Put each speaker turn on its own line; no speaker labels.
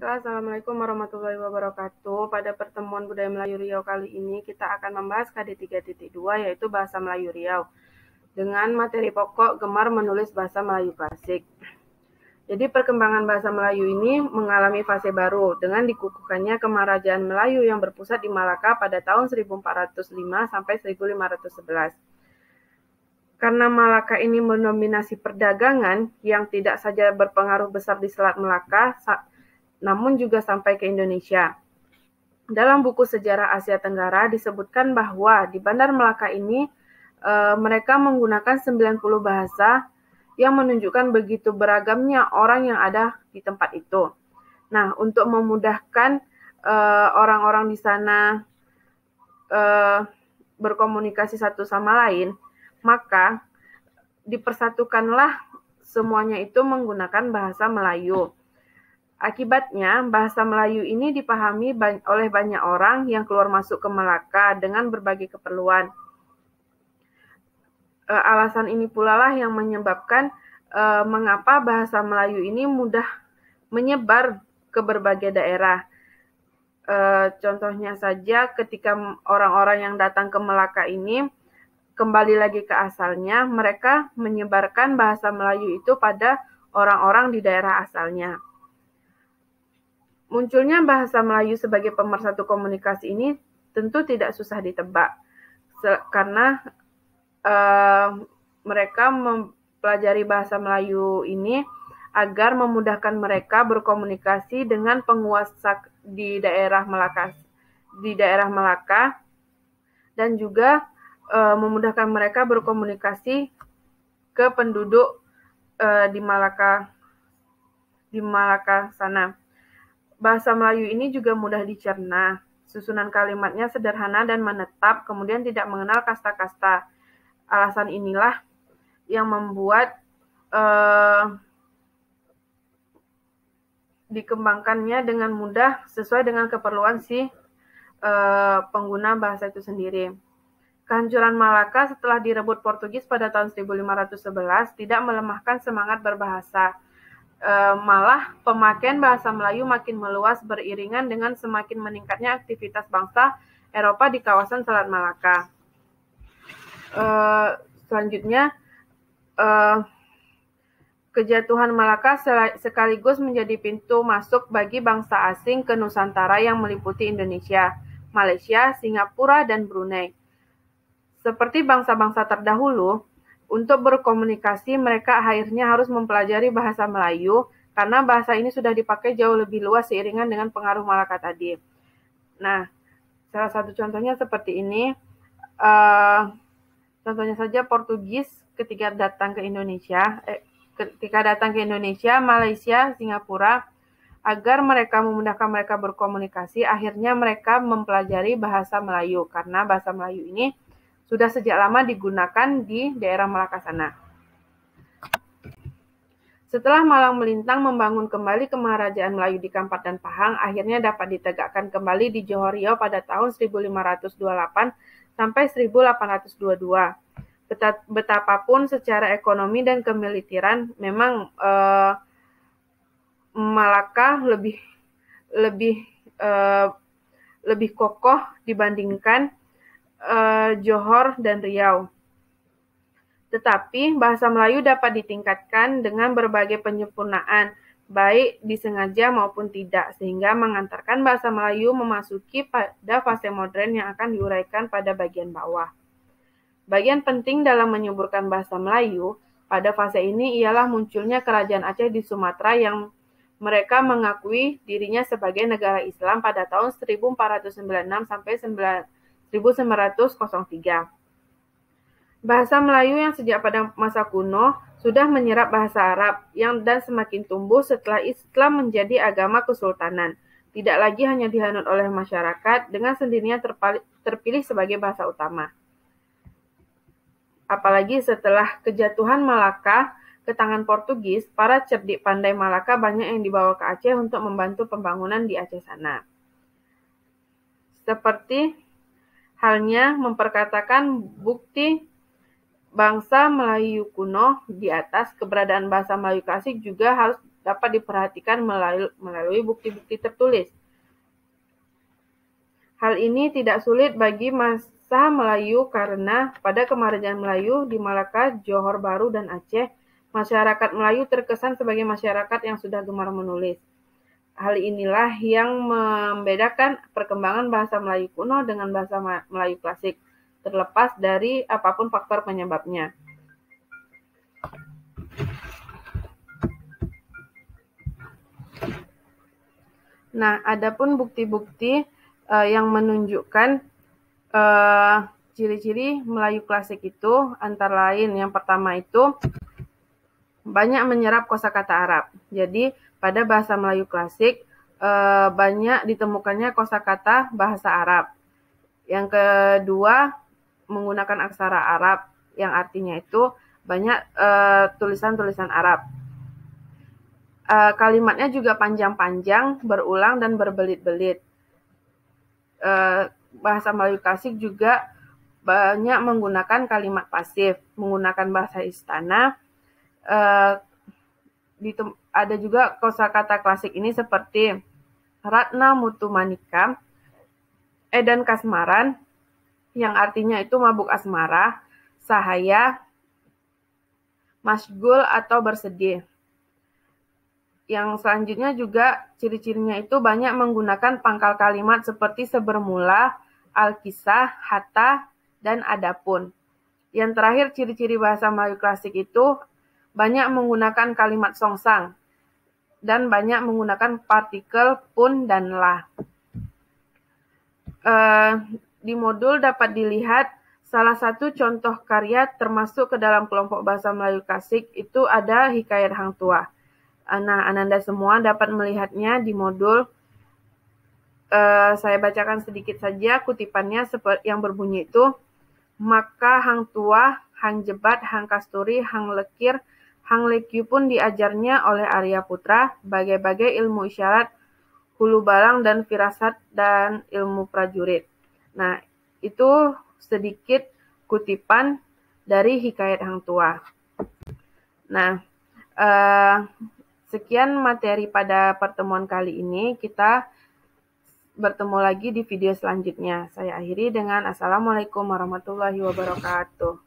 Baiklah, Assalamualaikum warahmatullahi wabarakatuh. Pada pertemuan Budaya Melayu Riau kali ini, kita akan membahas KD 3.2, yaitu Bahasa Melayu Riau, dengan materi pokok gemar menulis bahasa Melayu klasik. Jadi perkembangan bahasa Melayu ini mengalami fase baru, dengan dikukuhkannya Kemerajaan Melayu yang berpusat di Malaka pada tahun 1405 sampai 1511. Karena Malaka ini mendominasi perdagangan yang tidak saja berpengaruh besar di Selat Melaka, namun juga sampai ke Indonesia. Dalam buku sejarah Asia Tenggara disebutkan bahwa di Bandar Melaka ini mereka menggunakan 90 bahasa yang menunjukkan begitu beragamnya orang yang ada di tempat itu. Nah, untuk memudahkan orang-orang di sana berkomunikasi satu sama lain, maka dipersatukanlah semuanya itu menggunakan bahasa Melayu. Akibatnya, bahasa Melayu ini dipahami oleh banyak orang yang keluar masuk ke Malaka dengan berbagai keperluan. Alasan ini pula lah yang menyebabkan mengapa bahasa Melayu ini mudah menyebar ke berbagai daerah. Contohnya saja ketika orang-orang yang datang ke Malaka ini kembali lagi ke asalnya, mereka menyebarkan bahasa Melayu itu pada orang-orang di daerah asalnya. Munculnya bahasa Melayu sebagai pemersatu komunikasi ini tentu tidak susah ditebak, karena mereka mempelajari bahasa Melayu ini agar memudahkan mereka berkomunikasi dengan penguasa di daerah Malaka, dan juga memudahkan mereka berkomunikasi ke penduduk di Malaka sana. Bahasa Melayu ini juga mudah dicerna. Susunan kalimatnya sederhana dan menetap, kemudian tidak mengenal kasta-kasta. Alasan inilah yang membuat dikembangkannya dengan mudah sesuai dengan keperluan si pengguna bahasa itu sendiri. Kehancuran Malaka setelah direbut Portugis pada tahun 1511 tidak melemahkan semangat berbahasa. Malah pemakaian bahasa Melayu makin meluas beriringan dengan semakin meningkatnya aktivitas bangsa Eropa di kawasan Selat Malaka. Selanjutnya, kejatuhan Malaka sekaligus menjadi pintu masuk bagi bangsa asing ke Nusantara yang meliputi Indonesia, Malaysia, Singapura, dan Brunei. Seperti bangsa-bangsa terdahulu, untuk berkomunikasi mereka akhirnya harus mempelajari bahasa Melayu karena bahasa ini sudah dipakai jauh lebih luas seiringan dengan pengaruh Malaka tadi. Nah, salah satu contohnya seperti ini. Contohnya saja Portugis ketika datang ke Indonesia, Malaysia, Singapura, agar mereka memudahkan mereka berkomunikasi, akhirnya mereka mempelajari bahasa Melayu karena bahasa Melayu ini sudah sejak lama digunakan di daerah Malaka sana. Setelah Malang Melintang membangun kembali Kemerajaan Melayu di Kampar dan Pahang, akhirnya dapat ditegakkan kembali di Johor Riau pada tahun 1528 sampai 1822. Betapapun secara ekonomi dan kemiliteran memang Malaka lebih kokoh dibandingkan Johor dan Riau. Tetapi bahasa Melayu dapat ditingkatkan dengan berbagai penyempurnaan, baik disengaja maupun tidak, sehingga mengantarkan bahasa Melayu memasuki pada fase modern yang akan diuraikan pada bagian bawah. Bagian penting dalam menyuburkan bahasa Melayu pada fase ini ialah munculnya Kerajaan Aceh di Sumatera yang mereka mengakui dirinya sebagai negara Islam pada tahun 1496 sampai 1903. Bahasa Melayu yang sejak pada masa kuno sudah menyerap bahasa Arab dan semakin tumbuh setelah Islam menjadi agama kesultanan. Tidak lagi hanya dianut oleh masyarakat, dengan sendirinya terpilih sebagai bahasa utama. Apalagi setelah kejatuhan Malaka ke tangan Portugis, para cerdik pandai Malaka banyak yang dibawa ke Aceh untuk membantu pembangunan di Aceh sana. Seperti halnya memperkatakan bukti bangsa Melayu kuno di atas, keberadaan bahasa Melayu klasik juga harus dapat diperhatikan melalui bukti-bukti tertulis. Hal ini tidak sulit bagi masa Melayu karena pada kemerajaan Melayu di Malaka, Johor Bahru, dan Aceh, masyarakat Melayu terkesan sebagai masyarakat yang sudah gemar menulis. Hal inilah yang membedakan perkembangan bahasa Melayu kuno dengan bahasa Melayu klasik, terlepas dari apapun faktor penyebabnya. Nah, adapun bukti-bukti yang menunjukkan ciri-ciri Melayu klasik itu antara lain yang pertama itu banyak menyerap kosakata Arab. Jadi pada bahasa Melayu klasik banyak ditemukannya kosakata bahasa Arab. Yang kedua menggunakan aksara Arab yang artinya itu banyak tulisan-tulisan Arab. Kalimatnya juga panjang-panjang, berulang dan berbelit-belit. Bahasa Melayu klasik juga banyak menggunakan kalimat pasif, menggunakan bahasa istana. Ada juga kosakata klasik ini seperti Ratna Mutu Manika, Edan Kasmaran, yang artinya itu mabuk asmara, sahaya, masgul atau bersedih. Yang selanjutnya juga ciri-cirinya itu banyak menggunakan pangkal kalimat seperti sebermula, alkisah, hatta, dan adapun. Yang terakhir ciri-ciri bahasa Melayu klasik itu banyak menggunakan kalimat songsang dan banyak menggunakan partikel pun dan lah. Di modul dapat dilihat salah satu contoh karya termasuk ke dalam kelompok bahasa Melayu klasik itu ada Hikayat Hang Tuah. Nah, Ananda semua dapat melihatnya di modul. Saya bacakan sedikit saja kutipannya yang berbunyi itu, maka Hang Tuah, Hang Jebat, Hang Kasturi, Hang Lekir, Hang Lekyu pun diajarnya oleh Arya Putra bagai-bagai ilmu isyarat, hulu balang dan firasat dan ilmu prajurit. Nah, itu sedikit kutipan dari Hikayat Hang Tuah. Nah, sekian materi pada pertemuan kali ini. Kita bertemu lagi di video selanjutnya. Saya akhiri dengan Assalamualaikum warahmatullahi wabarakatuh.